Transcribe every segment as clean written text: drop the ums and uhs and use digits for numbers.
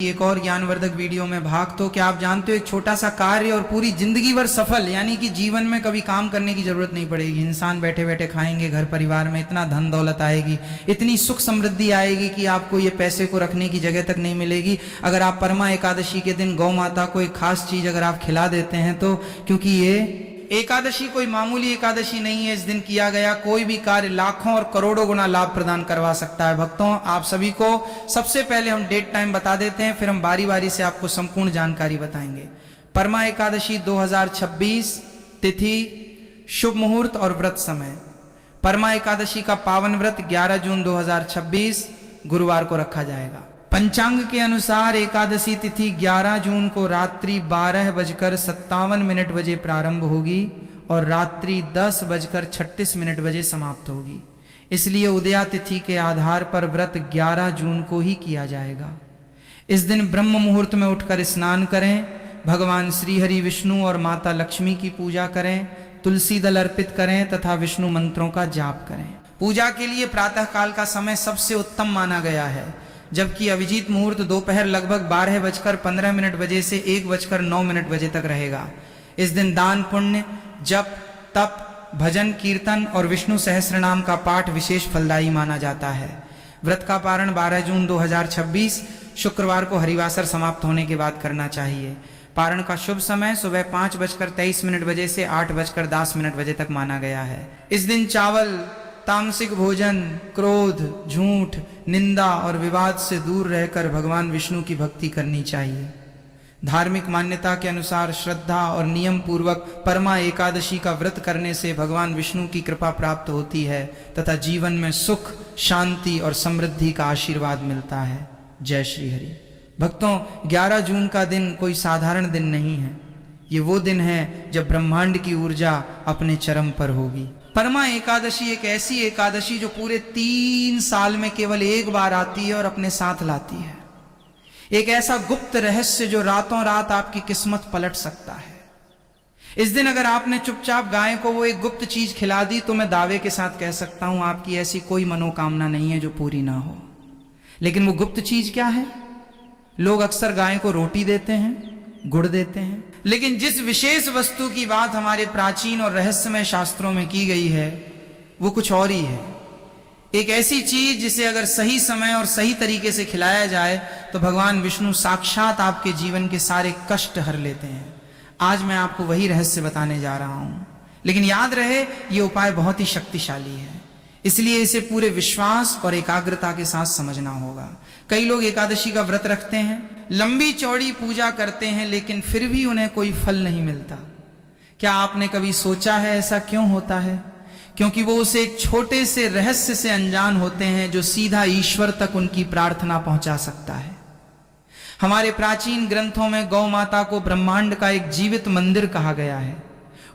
एक और ज्ञानवर्धक वीडियो में भाग। तो क्या आप जानते हो एक छोटा सा कार्य और पूरी जिंदगी भर सफल, यानी कि जीवन में कभी काम करने की जरूरत नहीं पड़ेगी। इंसान बैठे बैठे खाएंगे, घर परिवार में इतना धन दौलत आएगी, इतनी सुख समृद्धि आएगी कि आपको ये पैसे को रखने की जगह तक नहीं मिलेगी। अगर आप परमा एकादशी के दिन गौ माता को एक खास चीज अगर आप खिला देते हैं तो, क्योंकि ये एकादशी कोई मामूली एकादशी नहीं है। इस दिन किया गया कोई भी कार्य लाखों और करोड़ों गुना लाभ प्रदान करवा सकता है। भक्तों, आप सभी को सबसे पहले हम डेट टाइम बता देते हैं, फिर हम बारी बारी से आपको संपूर्ण जानकारी बताएंगे। परमा एकादशी 2026, तिथि, शुभ मुहूर्त और व्रत समय। परमा एकादशी का पावन व्रत 11 जून 2026 गुरुवार को रखा जाएगा। पंचांग के अनुसार एकादशी तिथि 11 जून को रात्रि 12:57 बजे प्रारंभ होगी और रात्रि 10:36 बजे समाप्त होगी। इसलिए उदया तिथि के आधार पर व्रत 11 जून को ही किया जाएगा। इस दिन ब्रह्म मुहूर्त में उठकर स्नान करें, भगवान श्रीहरि विष्णु और माता लक्ष्मी की पूजा करें, तुलसी दल अर्पित करें तथा विष्णु मंत्रों का जाप करें। पूजा के लिए प्रातः काल का समय सबसे उत्तम माना गया है, जबकि अभिजीत मुहूर्त दोपहर लगभग 12:15 बजे से 1:09 बजे तक रहेगा। इस दिन दान, पुण्य, जप, तप, भजन, कीर्तन और विष्णु सहस्त्र नाम का पाठ विशेष फलदायी माना जाता है। व्रत का पारण 12 जून 2026 शुक्रवार को हरिवासर समाप्त होने के बाद करना चाहिए। पारण का शुभ समय सुबह 5:23 बजे से 8:10 बजे तक माना गया है। इस दिन चावल, तामसिक भोजन, क्रोध, झूठ, निंदा और विवाद से दूर रहकर भगवान विष्णु की भक्ति करनी चाहिए। धार्मिक मान्यता के अनुसार श्रद्धा और नियम पूर्वक परमा एकादशी का व्रत करने से भगवान विष्णु की कृपा प्राप्त होती है तथा जीवन में सुख, शांति और समृद्धि का आशीर्वाद मिलता है। जय श्री हरि। भक्तों, 11 जून का दिन कोई साधारण दिन नहीं है। ये वो दिन है जब ब्रह्मांड की ऊर्जा अपने चरम पर होगी। परमा एकादशी एक ऐसी एकादशी जो पूरे 3 साल में केवल एक बार आती है और अपने साथ लाती है। एक ऐसा गुप्त रहस्य जो रातों रात आपकी किस्मत पलट सकता है। इस दिन अगर आपने चुपचाप गाय को वो एक गुप्त चीज खिला दी तो मैं दावे के साथ कह सकता हूं आपकी ऐसी कोई मनोकामना नहीं है जो पूरी ना हो। लेकिन वो गुप्त चीज क्या है? लोग अक्सर गाय को रोटी देते हैं, गुड़ देते हैं, लेकिन जिस विशेष वस्तु की बात हमारे प्राचीन और रहस्यमय शास्त्रों में की गई है वो कुछ और ही है। एक ऐसी चीज जिसे अगर सही समय और सही तरीके से खिलाया जाए तो भगवान विष्णु साक्षात आपके जीवन के सारे कष्ट हर लेते हैं। आज मैं आपको वही रहस्य बताने जा रहा हूं, लेकिन याद रहे ये उपाय बहुत ही शक्तिशाली है, इसलिए इसे पूरे विश्वास और एकाग्रता के साथ समझना होगा। कई लोग एकादशी का व्रत रखते हैं, लंबी चौड़ी पूजा करते हैं, लेकिन फिर भी उन्हें कोई फल नहीं मिलता। क्या आपने कभी सोचा है ऐसा क्यों होता है? क्योंकि वो उसे एक छोटे से रहस्य से अनजान होते हैं जो सीधा ईश्वर तक उनकी प्रार्थना पहुंचा सकता है। हमारे प्राचीन ग्रंथों में गौ माता को ब्रह्मांड का एक जीवित मंदिर कहा गया है।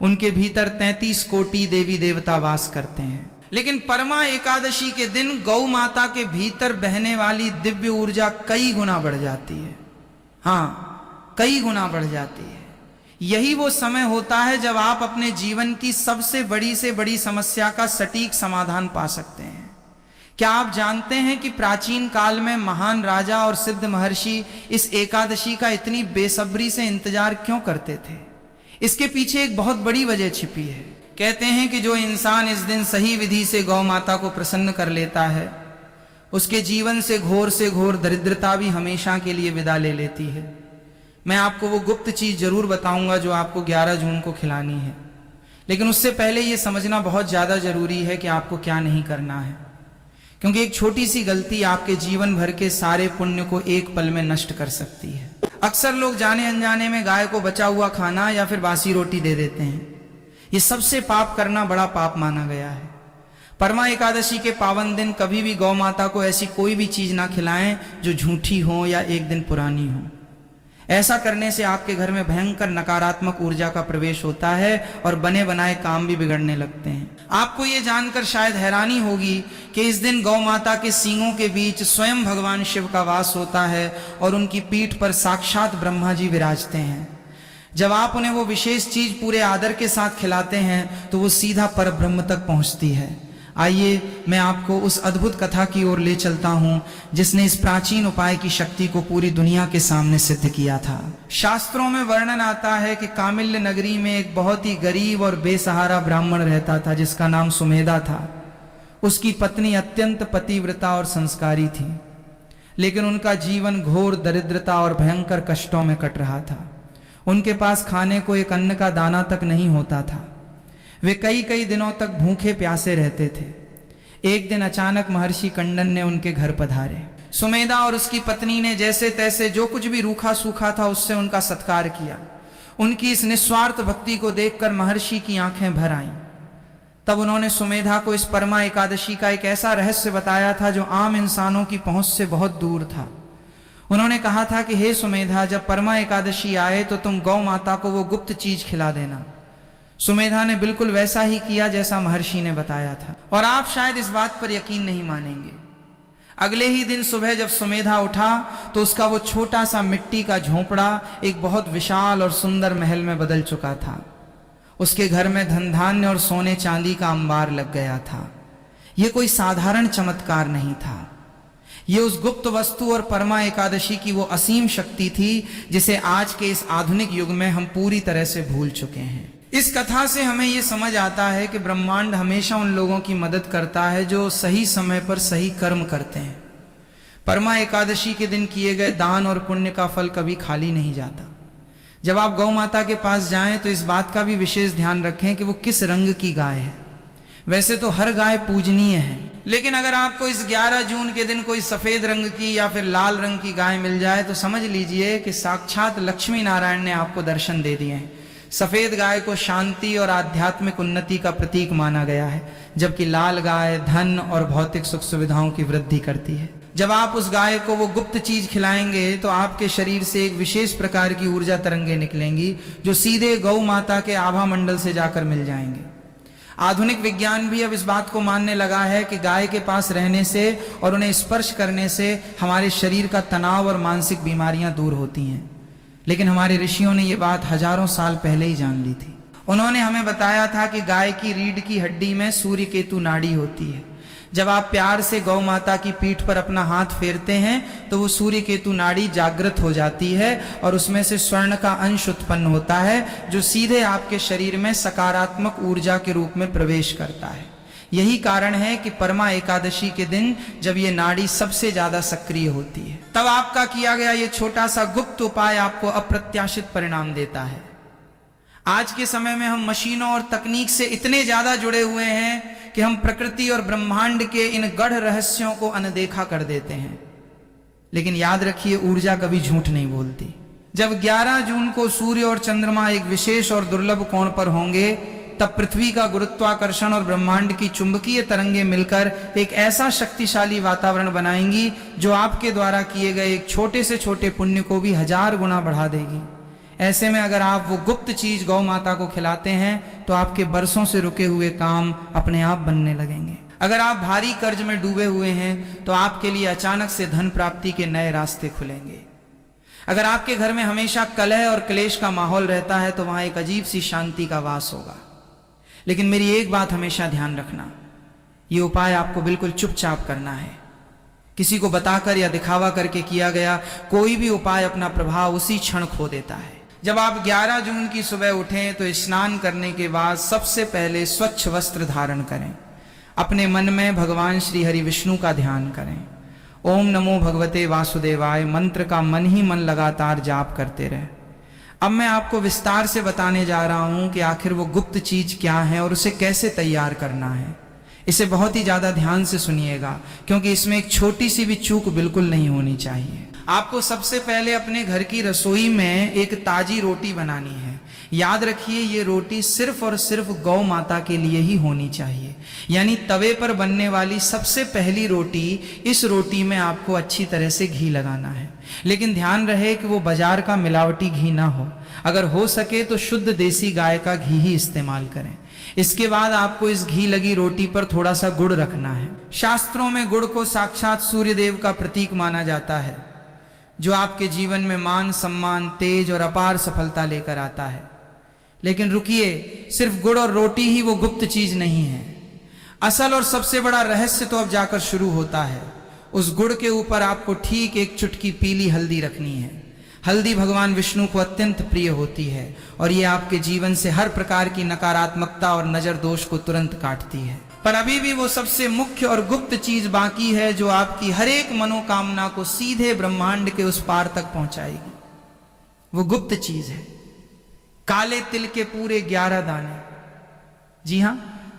उनके भीतर 33 कोटि देवी देवता वास करते हैं। लेकिन परमा एकादशी के दिन गौ माता के भीतर बहने वाली दिव्य ऊर्जा कई गुना बढ़ जाती है। हाँ, कई गुना बढ़ जाती है। यही वो समय होता है जब आप अपने जीवन की सबसे बड़ी से बड़ी समस्या का सटीक समाधान पा सकते हैं। क्या आप जानते हैं कि प्राचीन काल में महान राजा और सिद्ध महर्षि इस एकादशी का इतनी बेसब्री से इंतजार क्यों करते थे? इसके पीछे एक बहुत बड़ी वजह छिपी है। कहते हैं कि जो इंसान इस दिन सही विधि से गौ माता को प्रसन्न कर लेता है, उसके जीवन से घोर दरिद्रता भी हमेशा के लिए विदा ले लेती है। मैं आपको वो गुप्त चीज जरूर बताऊंगा जो आपको 11 जून को खिलानी है, लेकिन उससे पहले ये समझना बहुत ज्यादा जरूरी है कि आपको क्या नहीं करना है, क्योंकि एक छोटी सी गलती आपके जीवन भर के सारे पुण्य को एक पल में नष्ट कर सकती है। अक्सर लोग जाने अनजाने में गाय को बचा हुआ खाना या फिर बासी रोटी दे देते हैं। ये सबसे पाप करना बड़ा पाप माना गया है। परमा एकादशी के पावन दिन कभी भी गौ माता को ऐसी कोई भी चीज ना खिलाएं जो झूठी हो या एक दिन पुरानी हो। ऐसा करने से आपके घर में भयंकर नकारात्मक ऊर्जा का प्रवेश होता है और बने बनाए काम भी बिगड़ने लगते हैं। आपको ये जानकर शायद हैरानी होगी कि इस दिन गौ माता के सींगों के बीच स्वयं भगवान शिव का वास होता है और उनकी पीठ पर साक्षात ब्रह्मा जी विराजते हैं। जब आप उन्हें वो विशेष चीज पूरे आदर के साथ खिलाते हैं तो वो सीधा परब्रह्म तक पहुंचती है। आइए मैं आपको उस अद्भुत कथा की ओर ले चलता हूं जिसने इस प्राचीन उपाय की शक्ति को पूरी दुनिया के सामने सिद्ध किया था। शास्त्रों में वर्णन आता है कि कामिल्य नगरी में एक बहुत ही गरीब और बेसहारा ब्राह्मण रहता था जिसका नाम सुमेधा था। उसकी पत्नी अत्यंत पतिव्रता और संस्कारी थी, लेकिन उनका जीवन घोर दरिद्रता और भयंकर कष्टों में कट रहा था। उनके पास खाने को एक अन्न का दाना तक नहीं होता था। वे कई कई दिनों तक भूखे प्यासे रहते थे। एक दिन अचानक महर्षि कंडन ने उनके घर पधारे। सुमेधा और उसकी पत्नी ने जैसे तैसे जो कुछ भी रूखा सूखा था उससे उनका सत्कार किया। उनकी इस निस्वार्थ भक्ति को देखकर महर्षि की आंखें भर आईं। तब उन्होंने सुमेधा को इस परमा एकादशी का एक ऐसा रहस्य बताया था जो आम इंसानों की पहुंच से बहुत दूर था। उन्होंने कहा था कि हे सुमेधा, जब परमा एकादशी आए तो तुम गौ माता को वो गुप्त चीज खिला देना। सुमेधा ने बिल्कुल वैसा ही किया जैसा महर्षि ने बताया था, और आप शायद इस बात पर यकीन नहीं मानेंगे। अगले ही दिन सुबह जब सुमेधा उठा तो उसका वो छोटा सा मिट्टी का झोंपड़ा एक बहुत विशाल और सुंदर महल में बदल चुका था। उसके घर में धन धान्य और सोने चांदी का अंबार लग गया था। यह कोई साधारण चमत्कार नहीं था, ये उस गुप्त वस्तु और परमा एकादशी की वो असीम शक्ति थी जिसे आज के इस आधुनिक युग में हम पूरी तरह से भूल चुके हैं। इस कथा से हमें ये समझ आता है कि ब्रह्मांड हमेशा उन लोगों की मदद करता है जो सही समय पर सही कर्म करते हैं। परमा एकादशी के दिन किए गए दान और पुण्य का फल कभी खाली नहीं जाता। जब आप गौ माता के पास जाएं तो इस बात का भी विशेष ध्यान रखें कि वो किस रंग की गाय है। वैसे तो हर गाय पूजनीय है, लेकिन अगर आपको इस 11 जून के दिन कोई सफेद रंग की या फिर लाल रंग की गाय मिल जाए तो समझ लीजिए कि साक्षात लक्ष्मी नारायण ने आपको दर्शन दे दिए हैं। सफेद गाय को शांति और आध्यात्मिक उन्नति का प्रतीक माना गया है, जबकि लाल गाय धन और भौतिक सुख सुविधाओं की वृद्धि करती है। जब आप उस गाय को वो गुप्त चीज खिलाएंगे तो आपके शरीर से एक विशेष प्रकार की ऊर्जा तरंगे निकलेंगी जो सीधे गौ माता के आभा मंडल से जाकर मिल जाएंगे। आधुनिक विज्ञान भी अब इस बात को मानने लगा है कि गाय के पास रहने से और उन्हें स्पर्श करने से हमारे शरीर का तनाव और मानसिक बीमारियां दूर होती हैं। लेकिन हमारे ऋषियों ने ये बात हजारों साल पहले ही जान ली थी। उन्होंने हमें बताया था कि गाय की रीढ़ की हड्डी में सूर्य केतु नाड़ी होती है। जब आप प्यार से गौ माता की पीठ पर अपना हाथ फेरते हैं तो वो सूर्य केतु नाड़ी जागृत हो जाती है और उसमें से स्वर्ण का अंश उत्पन्न होता है जो सीधे आपके शरीर में सकारात्मक ऊर्जा के रूप में प्रवेश करता है। यही कारण है कि परमा एकादशी के दिन जब ये नाड़ी सबसे ज्यादा सक्रिय होती है, तब आपका किया गया ये छोटा सा गुप्त उपाय आपको अप्रत्याशित परिणाम देता है। आज के समय में हम मशीनों और तकनीक से इतने ज्यादा जुड़े हुए हैं कि हम प्रकृति और ब्रह्मांड के इन गढ़ रहस्यों को अनदेखा कर देते हैं। लेकिन याद रखिए, ऊर्जा कभी झूठ नहीं बोलती। जब 11 जून को सूर्य और चंद्रमा एक विशेष और दुर्लभ कोण पर होंगे तब पृथ्वी का गुरुत्वाकर्षण और ब्रह्मांड की चुंबकीय तरंगे मिलकर एक ऐसा शक्तिशाली वातावरण बनाएंगी जो आपके द्वारा किए गए एक छोटे से छोटे पुण्य को भी 1000 गुना बढ़ा देगी। ऐसे में अगर आप वो गुप्त चीज गौ माता को खिलाते हैं तो आपके बरसों से रुके हुए काम अपने आप बनने लगेंगे। अगर आप भारी कर्ज में डूबे हुए हैं तो आपके लिए अचानक से धन प्राप्ति के नए रास्ते खुलेंगे। अगर आपके घर में हमेशा कलह और क्लेश का माहौल रहता है तो वहां एक अजीब सी शांति का वास होगा। लेकिन मेरी एक बात हमेशा ध्यान रखना, ये उपाय आपको बिल्कुल चुपचाप करना है। किसी को बताकर या दिखावा करके किया गया कोई भी उपाय अपना प्रभाव उसी क्षण खो देता है। जब आप 11 जून की सुबह उठें तो स्नान करने के बाद सबसे पहले स्वच्छ वस्त्र धारण करें। अपने मन में भगवान श्री हरि विष्णु का ध्यान करें। ओम नमो भगवते वासुदेवाय मंत्र का मन ही मन लगातार जाप करते रहें। अब मैं आपको विस्तार से बताने जा रहा हूं कि आखिर वो गुप्त चीज क्या है और उसे कैसे तैयार करना है। इसे बहुत ही ज्यादा ध्यान से सुनिएगा क्योंकि इसमें एक छोटी सी भी चूक बिल्कुल नहीं होनी चाहिए। आपको सबसे पहले अपने घर की रसोई में एक ताजी रोटी बनानी है। याद रखिए, ये रोटी सिर्फ और सिर्फ गौ माता के लिए ही होनी चाहिए। यानी तवे पर बनने वाली सबसे पहली रोटी, इस रोटी में आपको अच्छी तरह से घी लगाना है। लेकिन ध्यान रहे कि वो बाजार का मिलावटी घी ना हो। अगर हो सके तो शुद्ध देसी गाय का घी ही इस्तेमाल करें। इसके बाद आपको इस घी लगी रोटी पर थोड़ा सा गुड़ रखना है। शास्त्रों में गुड़ को साक्षात सूर्यदेव का प्रतीक माना जाता है जो आपके जीवन में मान सम्मान, तेज और अपार सफलता लेकर आता है। लेकिन रुकिए, सिर्फ गुड़ और रोटी ही वो गुप्त चीज नहीं है। असल और सबसे बड़ा रहस्य तो अब जाकर शुरू होता है। उस गुड़ के ऊपर आपको ठीक एक चुटकी पीली हल्दी रखनी है। हल्दी भगवान विष्णु को अत्यंत प्रिय होती है और ये आपके जीवन से हर प्रकार की नकारात्मकता और नजर दोष को तुरंत काटती है। पर अभी भी वो सबसे मुख्य और गुप्त चीज बाकी है जो आपकी हर एक मनोकामना को सीधे ब्रह्मांड के उस पार तक पहुंचाएगी। वो गुप्त चीज है काले तिल के पूरे 11 दाने। जी हां,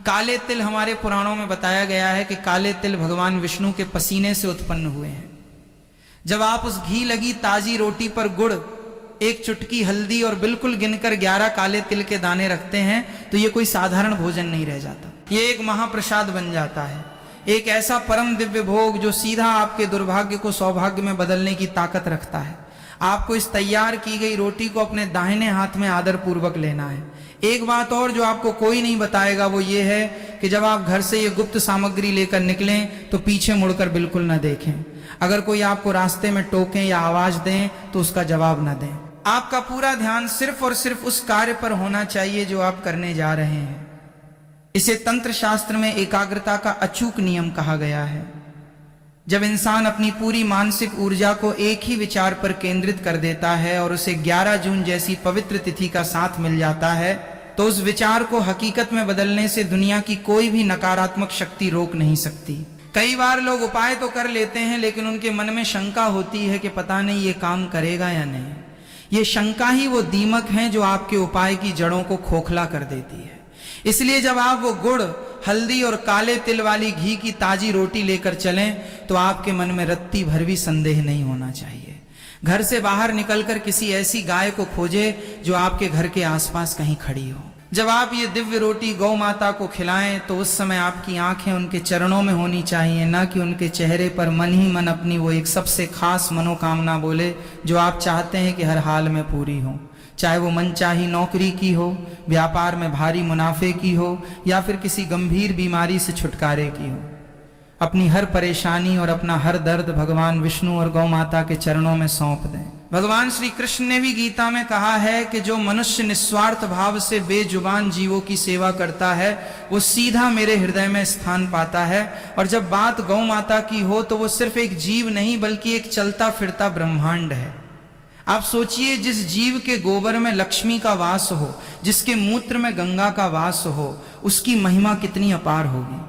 काले तिल हमारे पुराणों में बताया गया है कि काले तिल भगवान विष्णु के पसीने से उत्पन्न हुए हैं। जब आप उस घी लगी ताजी रोटी पर गुड़, एक चुटकी हल्दी और बिल्कुल गिनकर 11 काले तिल के दाने रखते हैं तो ये कोई साधारण भोजन नहीं रह जाता, ये एक महाप्रसाद बन जाता है। एक ऐसा परम दिव्य भोग जो सीधा आपके दुर्भाग्य को सौभाग्य में बदलने की ताकत रखता है। आपको इस तैयार की गई रोटी को अपने दाहिने हाथ में आदर पूर्वक लेना है। एक बात और जो आपको कोई नहीं बताएगा वो ये है कि जब आप घर से ये गुप्त सामग्री लेकर निकलें तो पीछे मुड़कर बिल्कुल न देखें। अगर कोई आपको रास्ते में टोके या आवाज दें तो उसका जवाब न दें। आपका पूरा ध्यान सिर्फ और सिर्फ उस कार्य पर होना चाहिए जो आप करने जा रहे हैं। इसे तंत्र शास्त्र में एकाग्रता का अचूक नियम कहा गया है। जब इंसान अपनी पूरी मानसिक ऊर्जा को एक ही विचार पर केंद्रित कर देता है और उसे 11 जून जैसी पवित्र तिथि का साथ मिल जाता है तो उस विचार को हकीकत में बदलने से दुनिया की कोई भी नकारात्मक शक्ति रोक नहीं सकती। कई बार लोग उपाय तो कर लेते हैं लेकिन उनके मन में शंका होती है कि पता नहीं ये काम करेगा या नहीं। ये शंका ही वो दीमक है जो आपके उपाय की जड़ों को खोखला कर देती है। इसलिए जब आप वो गुड़, हल्दी और काले तिल वाली घी की ताजी रोटी लेकर चलें तो आपके मन में रत्ती भर भी संदेह नहीं होना चाहिए। घर से बाहर निकलकर किसी ऐसी गाय को खोजे जो आपके घर के आसपास कहीं खड़ी हो। जब आप ये दिव्य रोटी गौ माता को खिलाएं तो उस समय आपकी आंखें उनके चरणों में होनी चाहिए, न कि उनके चेहरे पर मन ही मन अपनी वो एक सबसे खास मनोकामना बोले जो आप चाहते हैं कि हर हाल में पूरी हो। चाहे वो मनचाही नौकरी की हो, व्यापार में भारी मुनाफे की हो या फिर किसी गंभीर बीमारी से छुटकारे की हो। अपनी हर परेशानी और अपना हर दर्द भगवान विष्णु और गौ माता के चरणों में सौंप दें। भगवान श्री कृष्ण ने भी गीता में कहा है कि जो मनुष्य निस्वार्थ भाव से बेजुबान जीवों की सेवा करता है वो सीधा मेरे हृदय में स्थान पाता है। और जब बात गौ माता की हो तो वो सिर्फ एक जीव नहीं बल्कि एक चलता फिरता ब्रह्मांड है। आप सोचिए, जिस जीव के गोबर में लक्ष्मी का वास हो, जिसके मूत्र में गंगा का वास हो, उसकी महिमा कितनी अपार होगी।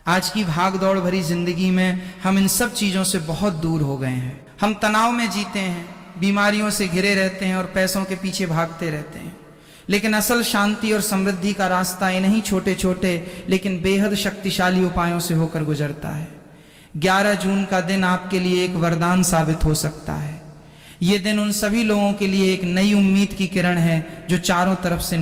आज की भाग दौड़ भरी जिंदगी में हम इन सब चीजों से बहुत दूर हो गए हैं। हम तनाव में जीते हैं, बीमारियों से घिरे रहते हैं और पैसों के पीछे भागते रहते हैं। लेकिन असल शांति और समृद्धि का रास्ता इन्हीं छोटे छोटे लेकिन बेहद शक्तिशाली उपायों से होकर गुजरता है। 11 जून का दिन आपके लिए एक वरदान साबित हो सकता है। ये दिन उन सभी लोगों के लिए एक नई उम्मीद की किरण है जो चारों तरफ से